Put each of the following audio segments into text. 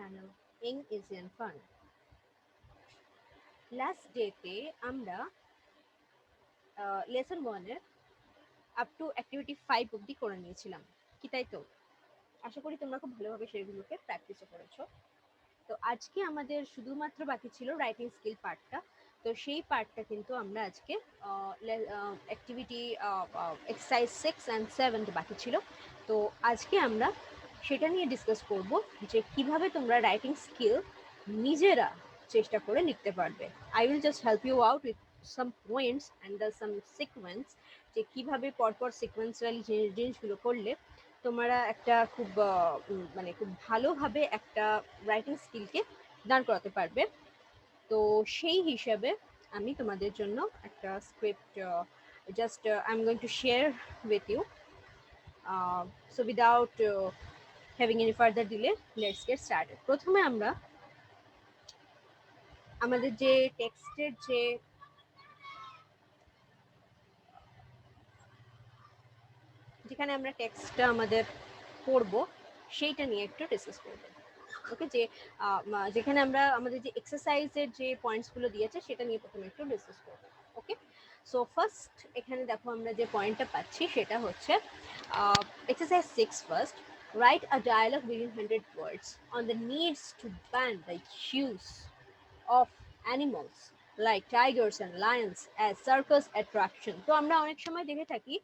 channel Young Asian Fun. Last ডেতে আমরা lesson ওয়ানের আপ টু অ্যাক্টিভিটি 5 অবধি করে নিয়েছিলাম, কি তাই তো? আশা করি তোমরা খুব ভালোভাবে সেগুলোকে প্র্যাকটিসও করেছো। তো আজকে আমাদের শুধুমাত্র বাকি ছিল রাইটিং স্কিল পার্টটা। তো সেই পার্টটা কিন্তু আমরা আজকে অ্যাক্টিভিটি এক্সারসাইজ 6 অ্যান্ড 7 বাকি ছিল। তো আজকে আমরা সেটা নিয়ে ডিসকাস করব যে কিভাবে তোমরা রাইটিং স্কিল নিজেরা চেষ্টা করে লিখতে পারবে। I will just help you out with some points and some sequence, যে কীভাবে পরপর সিকোয়েন্সুয়ালি জিনিসগুলো করলে তোমরা একটা খুব মানে খুব ভালোভাবে একটা রাইটিং স্কিলকে দান করাতে পারবে। তো সেই হিসাবে আমি তোমাদের জন্য একটা script just I am going to share with you. So without having any further delay, let's get started. প্রথমে আমরা আমাদের যে টেক্সটের যেখানে আমরা টেক্সটটা আমাদের পড়ব সেইটা নিয়ে একটু ডিসকাস করব। ওকে, যে যেখানে আমরা আমাদের যে এক্সারসাইজের যে পয়েন্টসগুলো দিয়েছে সেটা নিয়ে প্রথমে একটু ডিসকাস করব। ওকে, সো ফার্স্ট এখানে দেখো আমরা যে পয়েন্টটা পাচ্ছি সেটা হচ্ছে exercise 6 first, right a dialogue within 100 words on the needs to ban the use of animals like tigers and lions as circus attraction. তো আমরা অনেক সময় দেখে থাকি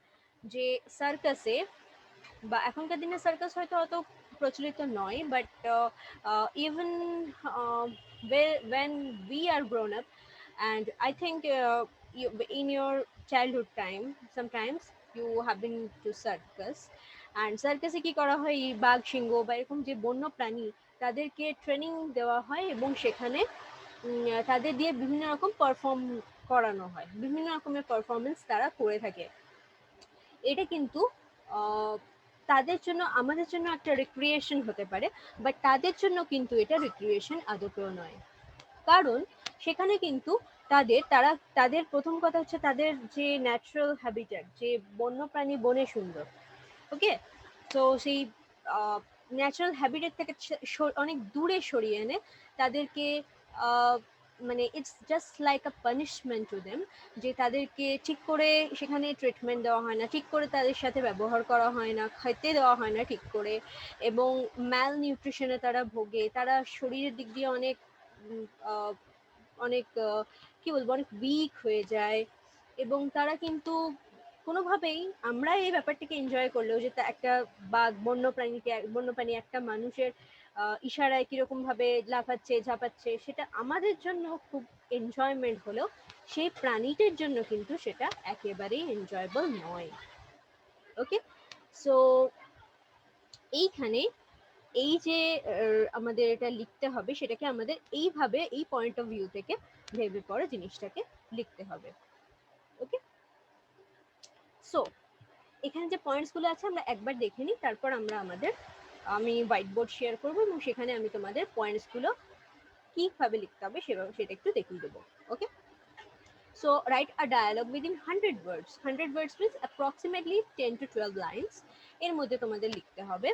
যে সার্কাসে, বা এখনকার দিনে সার্কাস হয়তো অত প্রচলিত নয়, but even when we are grown up, and I think in your childhood time sometimes you have been to circus, and সার্কাসে কি করা হয়, এই বাঘ সিংহ বা এরকম যে বন্য প্রাণী তাদেরকে ট্রেনিং দেওয়া হয় এবং সেখানে তাদের দিয়ে বিভিন্ন রকম পারফর্ম করানো হয়, বিভিন্ন রকমের পারফরমেন্স তারা করে থাকে। এটা কিন্তু তাদের জন্য, আমাদের জন্য একটা রিক্রিয়েশন হতে পারে, বাট তাদের জন্য কিন্তু এটা রিক্রিয়েশন আদতেও নয়। কারণ সেখানে কিন্তু তাদের প্রথম কথা হচ্ছে তাদের যে ন্যাচারাল হ্যাবিটেট, যে বন্যপ্রাণী বনে সুন্দর। ওকে, তো সেই ন্যাচারাল হ্যাবিটেট থেকে অনেক দূরে সরিয়ে এনে তাদেরকে মানে it's just like a punishment to them, যে তাদেরকে ঠিক করে সেখানে ট্রিটমেন্ট দেওয়া হয় না, ঠিক করে তাদের সাথে ব্যবহার করা হয় না, খেতে দেওয়া হয় না ঠিক করে, এবং ম্যাল নিউট্রিশনে তারা ভোগে, তারা শরীরের দিক দিয়ে অনেক অনেক কি বলবো, অনেক উইক হয়ে যায়, এবং তারা কিন্তু কোনোভাবেই, আমরা এই ব্যাপারটাকে এনজয় করলেও যে একটা বাঘ বন্যপ্রাণী একটা মানুষের ইশারায় কিরকম ভাবে লাফাচ্ছে ঝাঁপাচ্ছে, সেটা আমাদের জন্য খুব এনজয়মেন্ট হলেও সেই প্রাণীটির জন্য কিন্তু সেটা একেবারেই এনজয়েবল নয়। ওকে, সো এইখানে এই যে আমাদের এটা লিখতে হবে, সেটাকে আমাদের এইভাবে, এই পয়েন্ট অফ ভিউ থেকে ভেবে পরে জিনিসটাকে লিখতে হবে। ওকে, সো এখানে যে পয়েন্টসগুলো আছে আমরা একবার দেখে নিই, তারপর আমি হোয়াইট বোর্ড শেয়ার করবো এবং সেখানে আমি তোমাদের পয়েন্টসগুলো কীভাবে লিখতে হবে সেটা একটু দেখিয়ে দেবো। Okay, so write a dialogue within 100 words. 100 words means approximately 10 to 12 lines এর মধ্যে তোমাদের লিখতে হবে,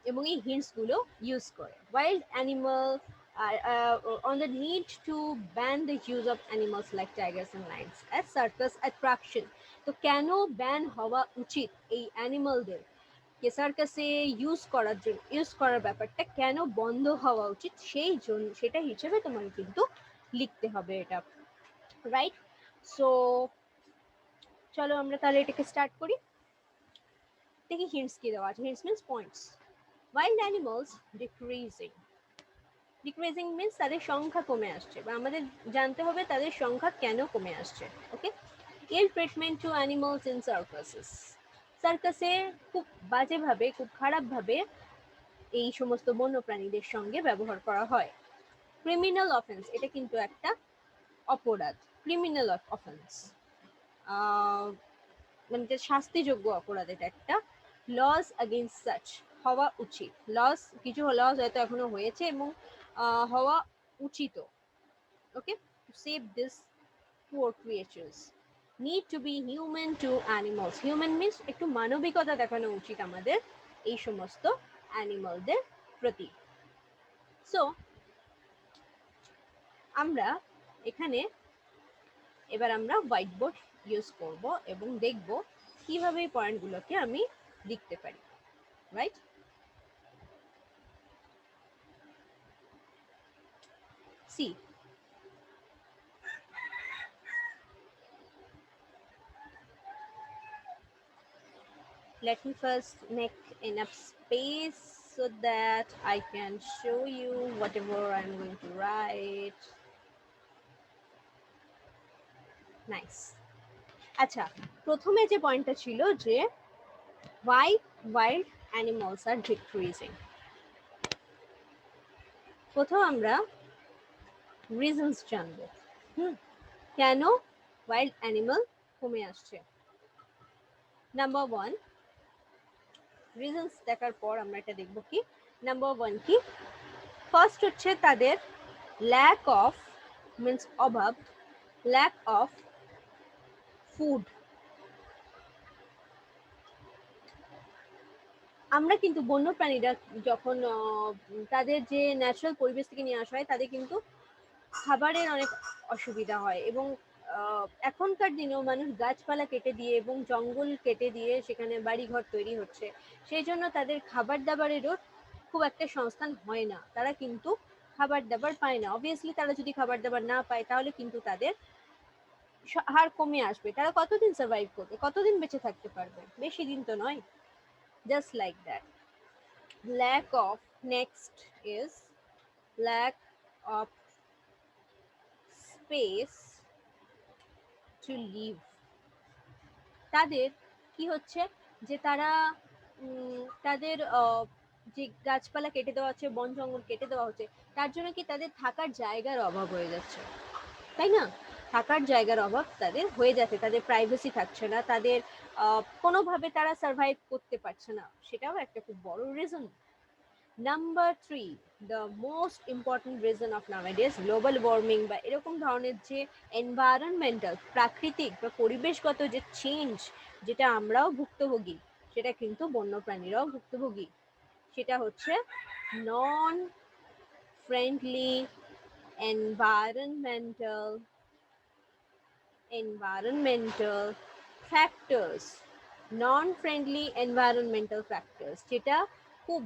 এবং এই হিন্টসগুলো ইউজ করে। Wild animal on the need to ban the use of animals like tigers and lions as circus attraction। তো কেন ব্যান হওয়া উচিত এই অ্যানিমালদের কে সার্কাসে ইউজ করার ব্যাপারটা কেন বন্ধ হওয়া উচিত, সেটা হিসেবে তোমাকে কিন্তু লিখতে হবে এটা, রাইট? সো চলো আমরা তাহলে এটাকে স্টার্ট করি। দেখি হিন্টস কি দেওয়া আছে। Hints means points. Wild animals decreasing. Decreasing means তাদের সংখ্যা কমে আসছে, বা আমাদের জানতে হবে তাদের সংখ্যা কেন কমে আসছে। ওকে, ইল ট্রিটমেন্ট টু অ্যানিমালস ইন সার্কাসেস। সার্কাসে খুব বাজেভাবে, খুব খারাপভাবে এই সমস্ত বন্যপ্রাণীদের সঙ্গে ব্যবহার করা হয়। ক্রিমিনাল অফেন্স, এটা কিন্তু একটা অপরাধ, ক্রিমিনাল অফেন্স, মানে এটা শাস্তিযোগ্য অপরাধ, এটা একটা। লস এগেইনস্ট সাচ, হওয়া উচিত। কিছু লস হয়তো এখনো হয়েছে এবং হওয়া উচিত। Okay, to save this poor creatures, need to be human to animals. Human means একটু মানবিকতা দেখানো উচিত আমাদের এই সমস্ত অ্যানিমালদের প্রতি। সো আমরা এখানে এবার আমরা হোয়াইট বোর্ড ইউজ করব এবং দেখব কিভাবে এই পয়েন্টগুলোকে আমি লিখতে পারি, right? See, let me first make enough space so that I can show you whatever I'm going to write. Nice. আচ্ছা, প্রথমে যে পয়েন্টটা ছিল যে why wild animals are decreasing, প্রথম আমরা রিজনস জানবো। কেন ওয়াইল্ড অ্যানিমাল কমে আসছে। নাম্বার ওয়ান, রিজনস দেখার পর আমরা এটা দেখবো কি নাম্বার ওয়ান কি। ফার্স্ট হচ্ছে তাদের ল্যাক অফ মিন্স অভাব, ল্যাক অফ ফুড। আমরা কিন্তু বন্যপ্রাণীরা যখন তাদের যে ন্যাচারাল পরিবেশ থেকে নিয়ে আসা হয় তাদের কিন্তু খাবারের অনেক অসুবিধা হয় এবং এখনকার দিনেও মানুষ গাছপালা কেটে দিয়ে এবং জঙ্গল কেটে দিয়ে সেখানে বাড়িঘর তৈরি হচ্ছে, সেই জন্য তাদের খাবার দাবারেরও খুব একটা সংস্থান হয় না, তারা কিন্তু খাবার দাবার পায় না। অবভিয়াসলি তারা যদি খাবার দাবার না পায় তাহলে কিন্তু তাদের হার কমে আসবে। তারা কতদিন সার্ভাইভ করবে, কতদিন বেঁচে থাকতে পারবে? বেশি দিন তো নয়। Just like that, lack of, next is lack of space to live. তাদের কি হচ্ছে যে তারা তাদের যে গাছপালা কেটে দেওয়া হচ্ছে, বন জঙ্গল কেটে দেওয়া হচ্ছে, তার জন্য কি তাদের থাকার জায়গার অভাব হয়ে যাচ্ছে, তাই না? থাকার জায়গার অভাব তাদের হয়ে যাচ্ছে, তাদের প্রাইভেসি থাকছে না, তাদের কোনোভাবে তারা সার্ভাইভ করতে পারছে না, সেটাও একটা খুব বড় reason. Number three, the most important reason of নাওয়াডেজ global warming বা এরকম ধরনের যে এনভায়রনমেন্টাল, প্রাকৃতিক বা পরিবেশগত যে চেঞ্জ, যেটা আমরাও ভুক্তভোগী, সেটা কিন্তু বন্যপ্রাণীরাও ভুক্তভোগী। সেটা হচ্ছে নন ফ্রেন্ডলি environmental factors, নন ফ্রেন্ডলি এনভায়রনমেন্টাল ফ্যাক্টরস, যেটা খুব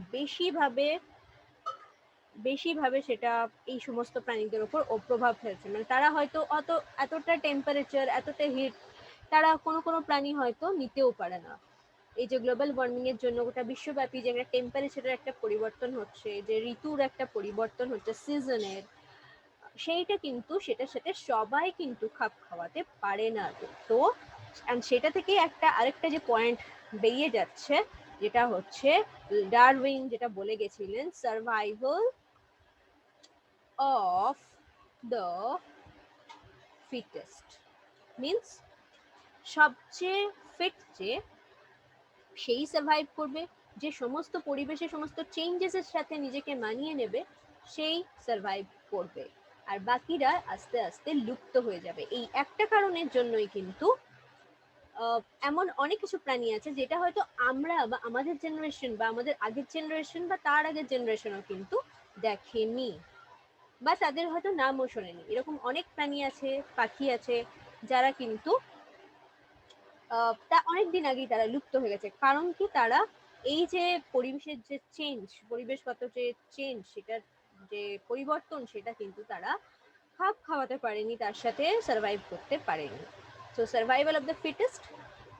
বেশিভাবে সেটা এই সমস্ত প্রাণীদের উপর প্রভাব ফেলছে। মানে তারা হয়তো এতটা টেম্পারেচার, এতটা হিট তারা কোনো প্রাণী হয়তো নিতেও পারে না। এই যে গ্লোবাল ওয়ার্মিং এর জন্য গোটা বিশ্বব্যাপী যে একটা টেম্পারেচারের একটা পরিবর্তন হচ্ছে, যে ঋতুর একটা পরিবর্তন হচ্ছে সিজনের, সেইটা কিন্তু সেটার সাথে সবাই কিন্তু খাপ খাওয়াতে পারে না। তো সেটা থেকে আরেকটা যে পয়েন্ট বেরিয়ে যাচ্ছে, যেটা হচ্ছে ডারউইন যেটা বলে গেছিলেন, survival of the fittest, means সবচেয়ে ফিট যে সেই সার্ভাইভ করবে, যে সমস্ত পরিবেশে সমস্ত চেঞ্জেসের সাথে নিজেকে মানিয়ে নেবে, সেই সার্ভাইভ করবে, আর বাকিরা আস্তে আস্তে লুপ্ত হয়ে যাবে। এই একটা কারণের জন্যই কিন্তু এমন অনেক কিছু প্রাণী আছে যেটা হয়তো আমরা বা আমাদের জেনারেশন বা আমাদের আগের জেনারেশন বা তার আগের জেনারেশনও কিন্তু দেখেনি বা তাদের হয়তো নামও শোনেনি। এরকম অনেক প্রাণী আছে, পাখি আছে, যারা কিন্তু তা অনেকদিন আগেই তারা লুপ্ত হয়ে গেছে। কারণ কি, তারা এই যে পরিবেশের যে চেঞ্জ, পরিবেশগত যে চেঞ্জ, সেটার যে পরিবর্তন, সেটা কিন্তু তারা খাপ খাওয়াতে পারেনি, তার সাথে সার্ভাইভ করতে পারেনি। So survival of the fittest,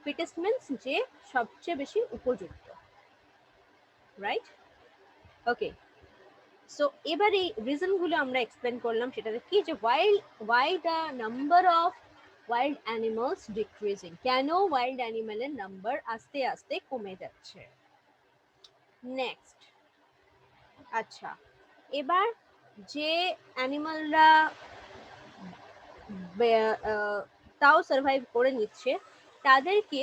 fittest means যে সবচেয়ে বেশি উপযুক্ত, রাইট? ওকে, সো এবার এই রিজনগুলো আমরা এক্সপ্লেন করলাম, সেটাতে কি যে why the number of wild animals decreasing, কেন ওয়াইল্ড অ্যানিমালের নাম্বার আস্তে আস্তে কমে যাচ্ছে। নেক্সট, আচ্ছা, এবার যে অ্যানিমালরা তাও সার্ভাইভ করে নিচ্ছে, তাদেরকে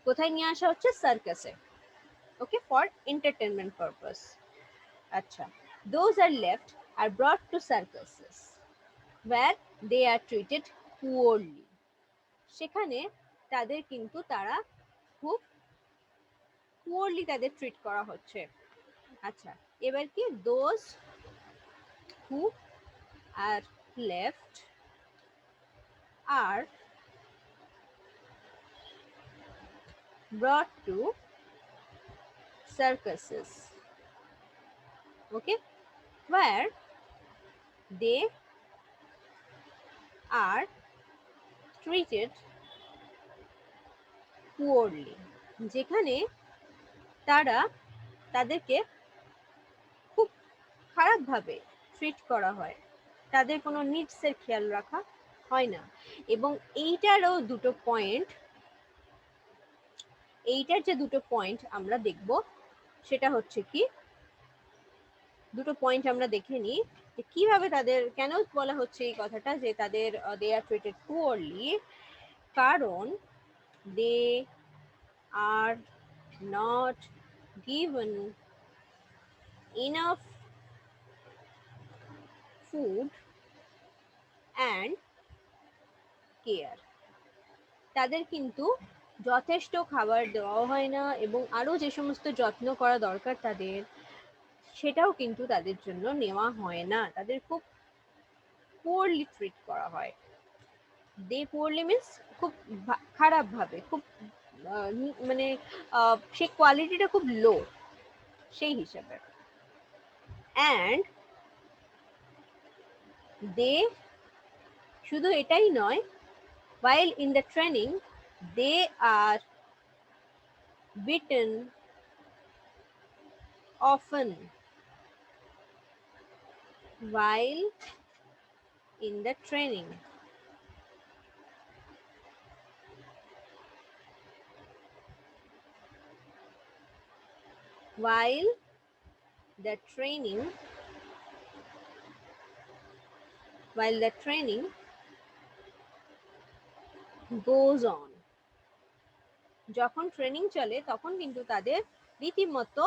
কোথায় নিয়ে আসা হচ্ছে? সার্কাসে, ওকে, ফর এন্টারটেনমেন্ট পারপাস। আচ্ছা, those are left are brought to circuses where they are treated poorly. সেখানে তাদের কিন্তু তারা খুব পুয়ারলি তাদের ট্রিট করা হচ্ছে। আচ্ছা, এবার কি those who are left are brought to circuses, okay, where they are treated poorly, যেখানে তারা তাদেরকে খুব খারাপভাবে ট্রিট করা হয়, তাদের কোনো নিডসের খেয়াল রাখা হয় না। এবং এইটারও দুটো পয়েন্ট, এইটার যে দুটো পয়েন্ট আমরা দেখব সেটা হচ্ছে কি, দুটো পয়েন্ট আমরা দেখে নিই যে কিভাবে তাদের, কেন বলা হচ্ছে এই কথাটা যে তাদের দে আর ট্রিটেড পুয়ারলি, কারণ they are not given enough food and care, তাদের কিন্তু যথেষ্ট খাবার দেওয়া হয় না এবং আরও যে সমস্ত যত্ন করা দরকার তাদের, সেটাও কিন্তু তাদের জন্য নেওয়া হয় না, তাদের খুব পোরলি ট্রিট করা হয়। দে পোরলি মিন্স খুব খারাপভাবে, খুব মানে সেই কোয়ালিটিটা খুব লো সেই হিসাবে। অ্যান্ড দে, শুধু এটাই নয়, while in the training they are beaten often, while in the training while the training while the training goes on, যখন ট্রেনিং চলে তখন কিন্তু তাদের রীতিমতো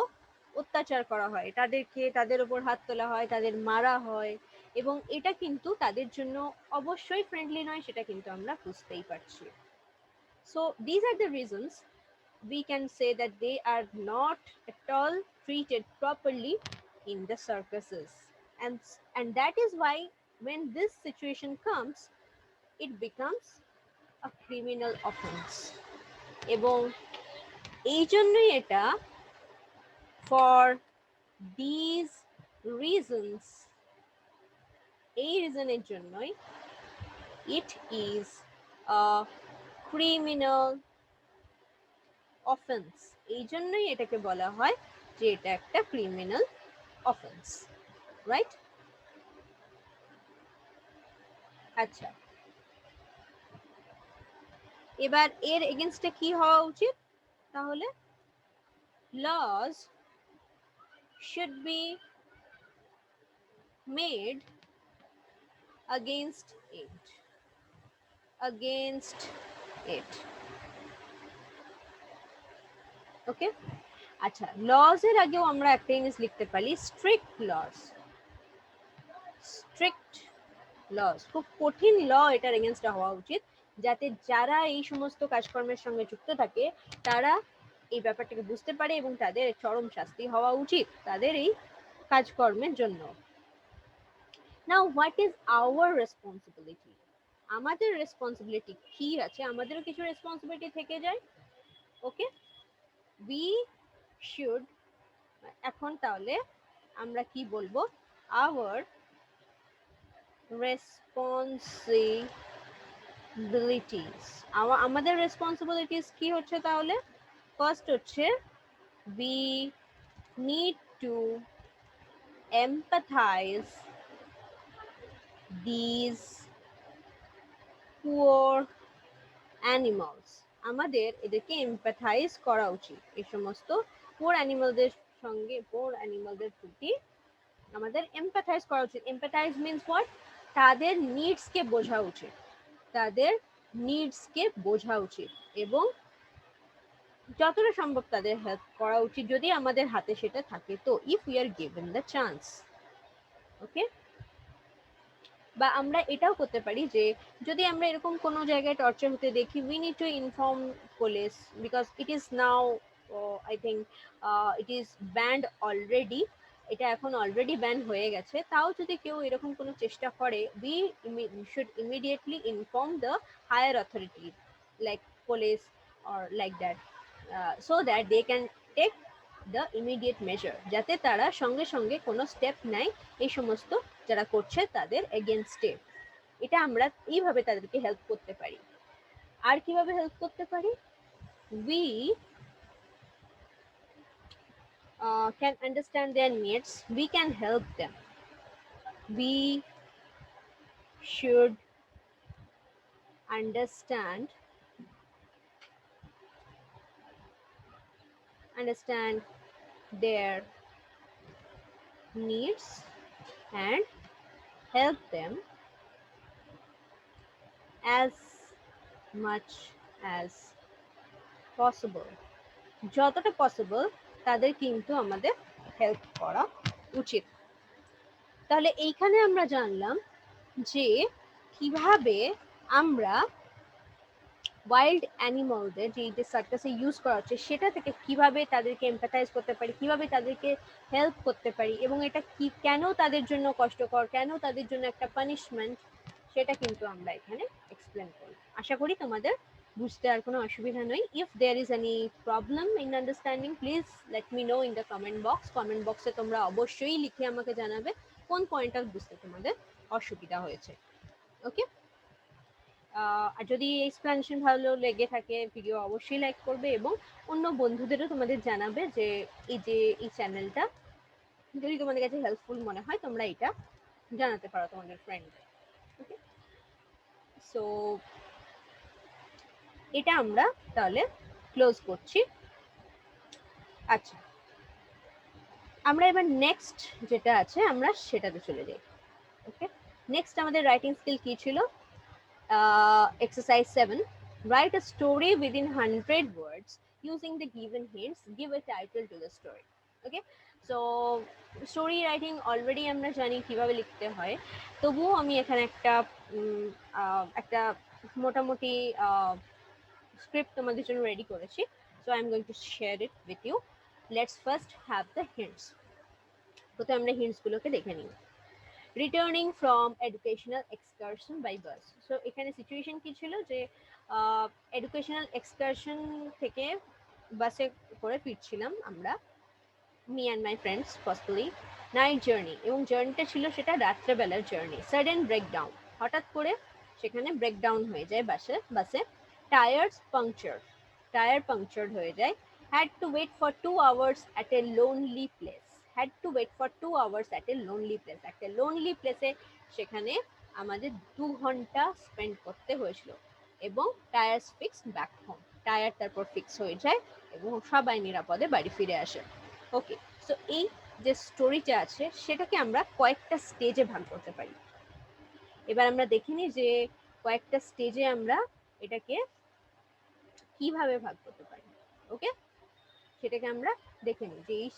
অত্যাচার করা হয়, তাদেরকে, তাদের উপর হাত তোলা হয়, তাদের মারা হয়, এবং এটা কিন্তু তাদের জন্য অবশ্যই ফ্রেন্ডলি নয়, সেটা কিন্তু আমরা বুঝতেই পারছি। So this are the reasons we can say that they are not at all treated properly in the circuses, and that is why when this situation comes it becomes a criminal offense, এবং এই জন্যই এটা, for these reasons, এই রিজনের জন্যই it is a criminal offence, এই জন্যই এটাকে বলা হয় যে এটা একটা ক্রিমিনাল অফেন্স, রাইট? আচ্ছা, এবার এর এগেইনস্টে কি হওয়া উচিত তাহলে? laws should be made against it, against it, ওকে? আচ্ছা, লজ এর আগেও আমরা একটা জিনিস লিখতে পারি, স্ট্রিক্ট লজ, স্ট্রিক্ট লজ, খুব কঠিন ল এটার এগেইনস্টে হওয়া উচিত, যাতে যারা এই সমস্ত কাজকর্মের সঙ্গে যুক্ত থাকে তারা এই ব্যাপারটাকে বুঝতে পারে এবং তাদের চরম শাস্তি হওয়া উচিত তাদের এই কাজকর্মের জন্য। Now what is our responsibility? আমাদের রেসপন্সিবিলিটি কি আছে? আমাদেরও কিছু রেসপন্সিবিলিটি থেকে যায়, ওকে? উই শুড, এখন তাহলে আমরা কি বলবো? আওয়ার রেসপন্সিবিলিটিস, আমাদের রেসপন্সিবিলিটিস কি হচ্ছে তাহলে? ফার্স্ট হচ্ছে we need to empathize these poor animals, আমাদের এদেরকে এমপ্যাথাইজ করা উচিত, এই সমস্ত পোর অ্যানিমালদের সঙ্গে, পোর অ্যানিমালদের প্রতি আমাদের এমপ্যাথাইজ করা উচিত। এমপ্যাথাইজ মিন্স হোয়াট? তাদের নিডসকে বোঝা উচিত, তাদের নিডসকে বোঝা উচিত এবং যতটা সম্ভব তাদের হেল্প করা উচিত যদি আমাদের হাতে সেটা থাকে, তো if we are given the chance, okay? বা আমরা এটাও করতে পারি যে যদি আমরা এরকম কোনো জায়গায় টর্চার হতে দেখি, we need to inform police, because it is now I think it is band already এটা এখন অলরেডি ব্যান হয়ে গেছে, তাও যদি কেউ এরকম কোনো চেষ্টা করে, we should immediately inform the higher authority like police or like that, so that they can take the immediate measure, যাতে তারা সঙ্গে সঙ্গে কোনো স্টেপ নেয় এই সমস্ত যারা করছে তাদের এগেনস্টে। এটা আমরা এইভাবে তাদেরকে হেল্প করতে পারি। আর কিভাবে হেল্প করতে পারি? we can understand their needs, we can help them, we should understand their needs and help them as much as possible, যতটা পসিবল তাদের কিন্তু আমাদের হেল্প করা উচিত। তাহলে এইখানে আমরা জানলাম যে কিভাবে আমরা ওয়াইল্ড অ্যানিমালদের যে সার্কাসে ইউজ করা হচ্ছে সেটা থেকে কিভাবে তাদেরকে এমপ্যাথাইজ করতে পারি, কিভাবে তাদেরকে হেল্প করতে পারি, এবং এটা কি কেন তাদের জন্য কষ্টকর, কেন তাদের জন্য একটা পানিশমেন্ট, সেটা কিন্তু আমরা এখানে এক্সপ্লেন করি। আশা করি তোমাদের বুঝতে আর কোনো অসুবিধা নেই। If there is any problem in understanding, please let me know in the comment box. Comment বক্সে তোমরা অবশ্যই লিখে আমাকে জানাবে কোন পয়েন্টটা বুঝতে তোমাদের অসুবিধা হয়েছে। ওকে, আর যদি এক্সপ্লেনেশন ভালো লেগে থাকে ভিডিও অবশ্যই লাইক করবে, এবং অন্য বন্ধুদেরও তোমাদের জানাবে যে এই চ্যানেলটা যদি তোমাদের কাছে হেল্পফুল মনে হয় তোমরা এটা জানাতে পারো তোমাদের ফ্রেন্ডদের। ওকে, সো এটা আমরা তাহলে ক্লোজ করছি। আচ্ছা, আমরা এবার নেক্সট যেটা আছে আমরা সেটাতে চলে যাই। ওকে, নেক্সট আমাদের রাইটিং স্কিল কি ছিল? Exercise 7, write a story within 100 words using the given hints, give a title to the story. Okay, so story writing already আমরা জানি কিভাবে লিখতে হয়, তবুও আমি এখানে একটা মোটামুটি স্ক্রিপ্ট তোমাদের জন্য রেডি করেছি। So I'm going to share it with you. Let's first have the hints. প্রথমে আমরা hints গুলোকে দেখে নিই। Returning from educational excursion by bus. So এখানে সিচুয়েশন কি ছিল যে এডুকেশনাল এক্সকারশন থেকে বাসে করে ফিরছিলাম আমরা, me and my friends firstly. Night journey, এবং জার্নিটা ছিল সেটা রাত্রেবেলার জার্নি। সাডেন ব্রেকডাউন, হঠাৎ করে সেখানে ব্রেকডাউন হয়ে যায় বাসে। টায়ার পাংচার্ড হয়ে যায়। Had to wait for 2 hours at a lonely place. had to wait for 2 hours at a lonely place. একটা লোনলি প্লেসে সেখানে আমাদের 2 ঘন্টা স্পেন্ড করতে হয়েছিল, এবং tyre fix back home, tyre তারপর ফিক্স হয়ে যায় এবং সবাই নিরাপদে বাড়ি ফিরে আসে। ওকে, সো এই যে স্টোরিটা আছে সেটাকে আমরা কয়েকটা স্টেজে ভাগ করতে পারি। এবার আমরা দেখিনি যে কয়েকটা স্টেজে আমরা এটাকে কিভাবে ভাগ করতে পারি। ওকে, সেটাকে আমরা দেখে নিই যে এই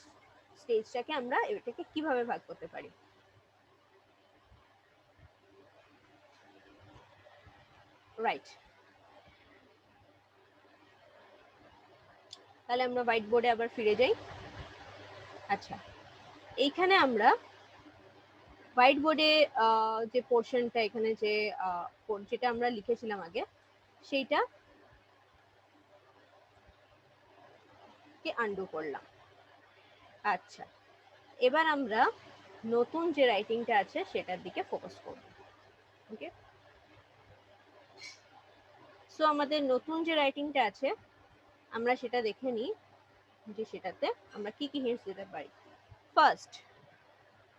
স্টেজটাকে আমরা এটাকে কিভাবে ভাগ করতে পারি। রাইট, তাহলে আমরা হোয়াইট বোর্ডে আবার ফিরে যাই। আচ্ছা, এইখানে আমরা হোয়াইট বোর্ডে যে পোর্শনটা এখানে যেটা আমরা লিখেছিলাম আগে সেইটা কে আনডু করলাম। আচ্ছা, এবার আমরা নতুন যে রাইটিংটা আছে সেটার দিকে ফোকাস করব। ওকে, সো আমাদের নতুন যে রাইটিংটা আছে আমরা সেটা দেখে নিই যে সেটাতে আমরা কি কি হিন্টস দিতে পারি। First,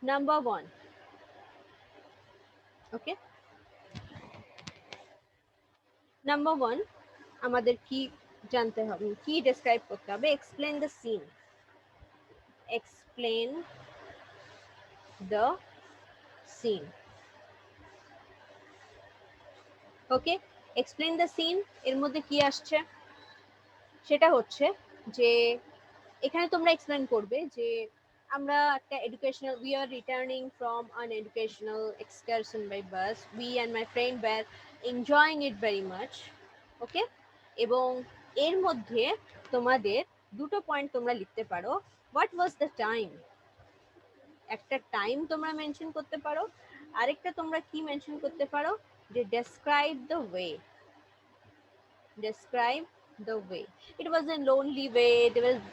number 1। ওকে, নাম্বার 1 আমাদের কি জানতে হবে, কি ডেসক্রাইব করতে হবে? Explain the scene. Explain the scene. Okay, explain the scene এর মধ্যে কি আসছে সেটা হচ্ছে যে এখানে তোমরা এক্সপ্লেন করবে যে আমরা একটা educational, we are returning from an educational excursion by bus, we and my friend were enjoying it very much. Okay, এবং এর মধ্যে তোমাদের দুটো পয়েন্ট তোমরা লিখতে পারো। হোয়াট ওয়াজ দ্য টাইম, একটা টাইম তোমরা মেনশন করতে পারো, আরেকটা তোমরা কি মেনশন করতে পারো যে describe the way, describe the way. It was a lonely way.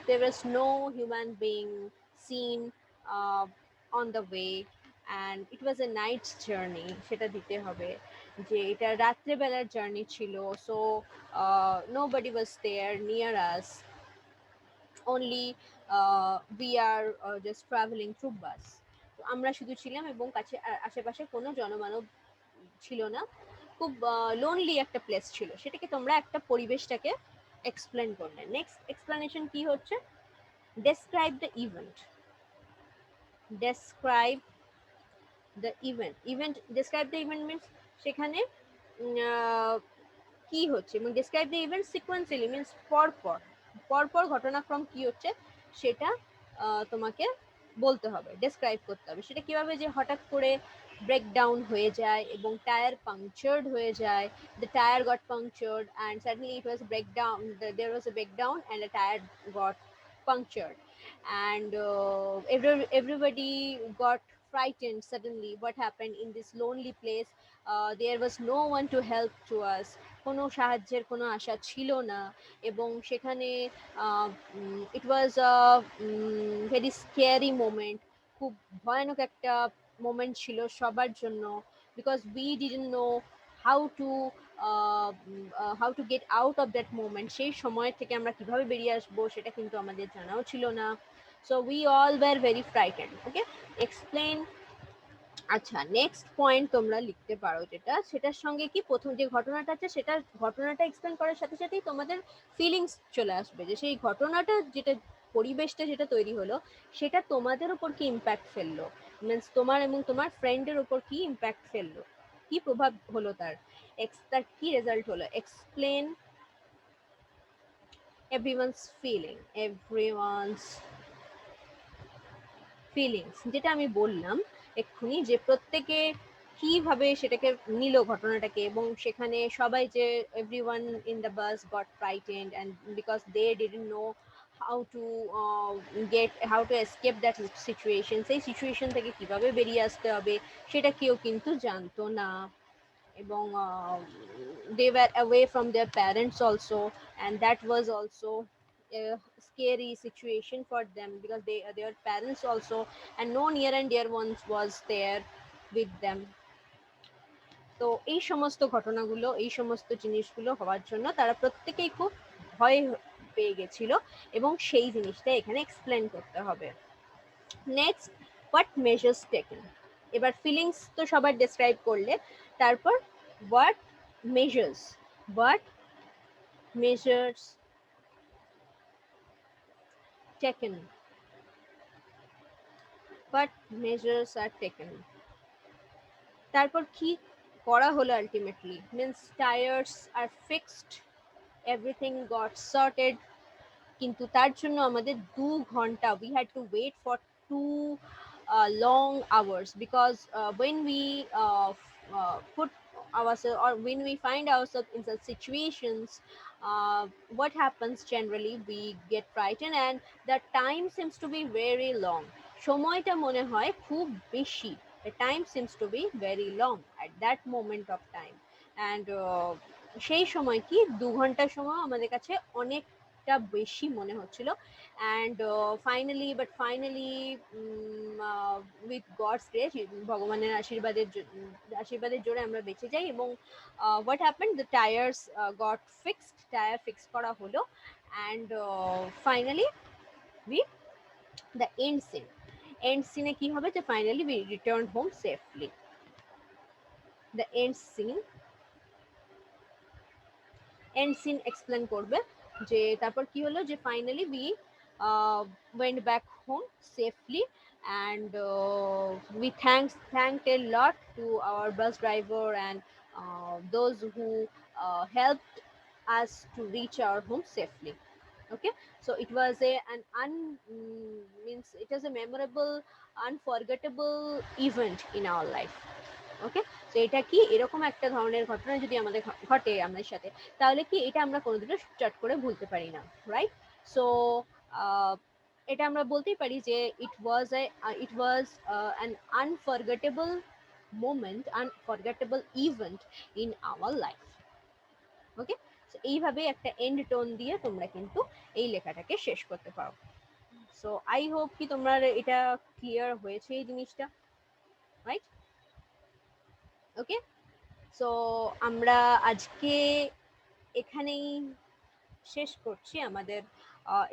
There was no human being seen on the way, and it was a night's journey. সেটা দিতে হবে যে এটা রাত্রেবেলার জার্নি ছিল, so nobody was there near us, only we are just traveling through bus. তো আমরা শুধু ছিলাম এবং কাছে আশেপাশে কোনো জনমানব ছিল না, খুব লোনলি একটা প্লেস ছিল। সেটাকে তোমরা একটা পরিবেশটাকে এক্সপ্লেন করলে। নেক্সট এক্সপ্লেনেশন কি হচ্ছে, describe the event. Describe the event. Event describe the event means সেখানে কি হচ্ছে, এবং describe the event sequentially means পরপর পরপর ঘটনাক্রম কি হচ্ছে সেটা তোমাকে বলতে হবে, ডেসক্রাইব করতে হবে। সেটা কিভাবে, যে হঠাৎ করে ব্রেকডাউন হয়ে যায় এবং টায়ার পাংচার্ড হয়ে যায়, the tyre got punctured and suddenly it was breakdown, there was a breakdown and the tyre got punctured, and everybody got frightened suddenly. What happened in this lonely place? There was no one to help to us, কোনো সাহায্যের কোনো আশা ছিল না, এবং সেখানে ইট was very scary moment, খুব ভয়ানক একটা মোমেন্ট ছিল সবার জন্য, because we didn't know how two how to get out of that moment. সেই সময় থেকে আমরা কিভাবে বেরিয়ে আসবো সেটা কিন্তু আমাদের জানাও ছিল না। So we all were very frightened. Okay, explain. আচ্ছা, নেক্সট পয়েন্ট তোমরা লিখতে পারো যেটা, সেটার সঙ্গে কি প্রথম যে ঘটনাটা আছে সেটা ঘটনাটা এক্সপ্লেন করার সাথে সাথেই তোমাদের ফিলিংস চলে আসবে, যে সেই ঘটনাটা যেটা পরিবেশটা যেটা তৈরি হলো সেটা তোমাদের উপর কি ইম্প্যাক্ট ফেললো, মিনস তোমার এবং তোমার ফ্রেন্ডের উপর কি ইম্প্যাক্ট ফেললো, কি প্রভাব হলো তার, তার কি রেজাল্ট হলো। Explain everyone's feeling, everyone's feelings, যেটা আমি বললাম এক্ষুনি, যে প্রত্যেকে কিভাবে সেটাকে নিল ঘটনাটাকে, এবং সেখানে সবাই যে everyone in the bus got frightened and because they didn't know how to escape that situation, সেই সিচুয়েশন থেকে কিভাবে বেরিয়ে আসতে হবে সেটা কেউ কিন্তু জানতো না, এবং they were away from their parents also, and that was also a scary situation for them because their parents also, and no near and dear ones was there with them. তো এই সমস্ত ঘটনাগুলো, এই সমস্ত জিনিসগুলো হওয়ার জন্য তারা প্রত্যেকেই খুব ভয় পেয়ে গেছিল, এবং সেই জিনিসটা এখানে এক্সপ্লেন করতে হবে। Next, what measures taken. এবার ফিলিংস তো সবার ডেসক্রাইব করলে, তারপর what measures, what measures taken, what measures are taken, তারপর কি করা হলো ultimately, means tires are fixed, everything got sorted, কিন্তু তার জন্য আমাদের 2 ঘন্টা, we had to wait for 2 long hours, because when we put ourselves, or when we find ourselves in such situations, what happens generally, we get frightened and the time seems to be very long, সময়টা মনে হয় খুব বেশি, the time seems to be very long at that moment of time, and সেই সময় কি 2 ঘন্টার সময় আমাদের কাছে অনেকটা বেশি মনে হচ্ছিল, and finally with God's grace, ভগবানের আশীর্বাদের জোরে আমরা বেঁচে যাই, এবং what happened, the tires got fixed, tyre fix করা হলো, and finally we the end scene কি হবে, যে finally we returned home safely, the end scene explain করবে, যে তারপর কি হলো, যে finally we went back home safely, and we thanked a lot to our bus driver and those who helped us to reach our home safely. Okay, so it was means it was a memorable, unforgettable event in our life. ওকে, তো এটা কি এরকম একটা ধরনের ঘটনা যদি আমাদের ঘটে আমাদের সাথে, তাহলে কি এটা আমরা কোনোদিনও চট করে ভুলতে পারি না, রাইট? সো এটা আমরা বলতেই পারি যে it was an unforgettable moment, unforgettable event in our life. Okay, এইভাবে একটা এন্ড টোন দিয়ে তোমরা কিন্তু এই লেখাটাকে শেষ করতে পারো। সো আই হোপ কি তোমার এটা ক্লিয়ার হয়েছে এই জিনিসটা, রাইট? ওকে, সো আমরা আজকে এখানেই শেষ করছি আমাদের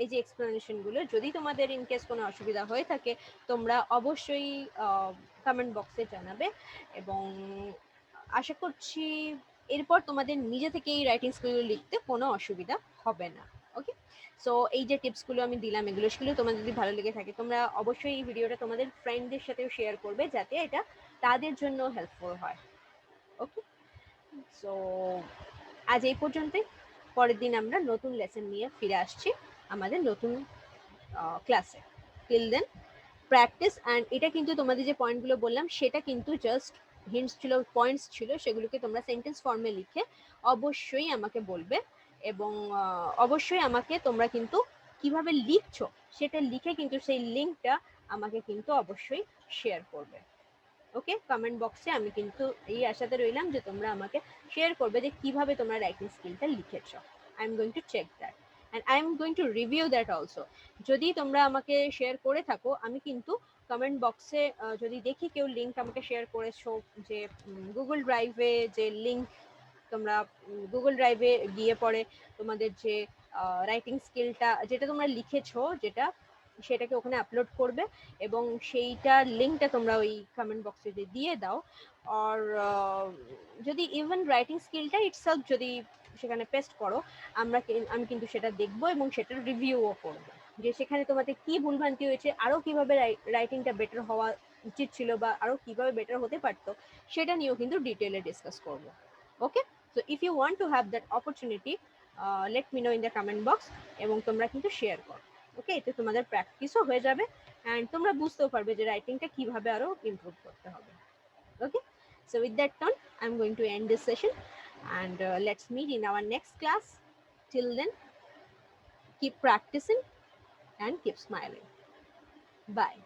এই যে এক্সপ্লেনেশনগুলো। যদি তোমাদের ইনকেস কোনো অসুবিধা হয়ে থাকে তোমরা অবশ্যই কমেন্ট বক্সে জানাবে, এবং আশা করছি এরপর তোমাদের নিজে থেকে এই রাইটিং স্কিলগুলো লিখতে কোনো অসুবিধা হবে না। ওকে, সো এই যে টিপসগুলো আমি দিলাম এগুলো তোমাদের যদি ভালো লেগে থাকে তোমরা অবশ্যই এই ভিডিওটা তোমাদের ফ্রেন্ডদের সাথেও শেয়ার করবে যাতে এটা তাদের জন্য হেল্পফুল হয়। ওকে, সো আজ এই পর্যন্তই। পরের দিন আমরা নতুন লেসন নিয়ে ফিরে আসছি আমাদের নতুন ক্লাসে। টিল দেন প্র্যাকটিস, অ্যান্ড এটা কিন্তু তোমাদের যে পয়েন্টগুলো বললাম সেটা কিন্তু জাস্ট হিন্টস ছিল, পয়েন্টস ছিল, সেগুলোকে তোমরা সেন্টেন্স ফর্মে লিখে অবশ্যই আমাকে বলবে, এবং অবশ্যই আমাকে তোমরা কিন্তু কিভাবে লিখছো সেটা লিখে কিন্তু সেই লিঙ্কটা আমাকে কিন্তু অবশ্যই শেয়ার করবে। ওকে, কমেন্ট বক্সে আমি কিন্তু এই আশাতে রইলাম যে তোমরা আমাকে শেয়ার করবে যে কিভাবে তোমরা রাইটিং স্কিলটা লিখেছো। I am going to check that and I am going to review that also. যদি তোমরা আমাকে শেয়ার করে থাকো আমি কিন্তু কমেন্ট বক্সে যদি দেখি কেউ লিঙ্ক আমাকে শেয়ার করেছো, যে গুগল ড্রাইভে যে লিঙ্ক, তোমরা গুগল ড্রাইভে গিয়ে পরে তোমাদের যে রাইটিং স্কিলটা যেটা তোমরা লিখেছো যেটা, সেটাকে ওখানে আপলোড করবে, এবং সেইটার লিঙ্কটা তোমরা ওই কমেন্ট বক্সে যদি দিয়ে দাও, আর যদি ইভেন রাইটিং স্কিলটা ইটসেলফ যদি সেখানে পেস্ট করো, আমি কিন্তু সেটা দেখবো এবং সেটার রিভিউও করবো, যে সেখানে তোমাদের কি ভুলভ্রান্তি হয়েছে, আরও কিভাবে রাইটিংটা বেটার হওয়া উচিত ছিল বা আরও কিভাবে বেটার হতে পারতো সেটা নিয়েও কিন্তু ডিটেলে ডিসকাস করবো। Okay, so if you want to have that opportunity let me know in the comment box, এবং তোমরা কিন্তু শেয়ার করো। ওকে, এতে তোমাদের প্র্যাকটিসও হয়ে যাবে অ্যান্ড তোমরা বুঝতেও পারবে যে রাইটিংটা কিভাবে আরো ইমপ্রুভ করতে হবে। ওকে, so with that tone I'm going to end this session, and let's meet in our next class. Till then, keep practicing and keep smiling. Bye.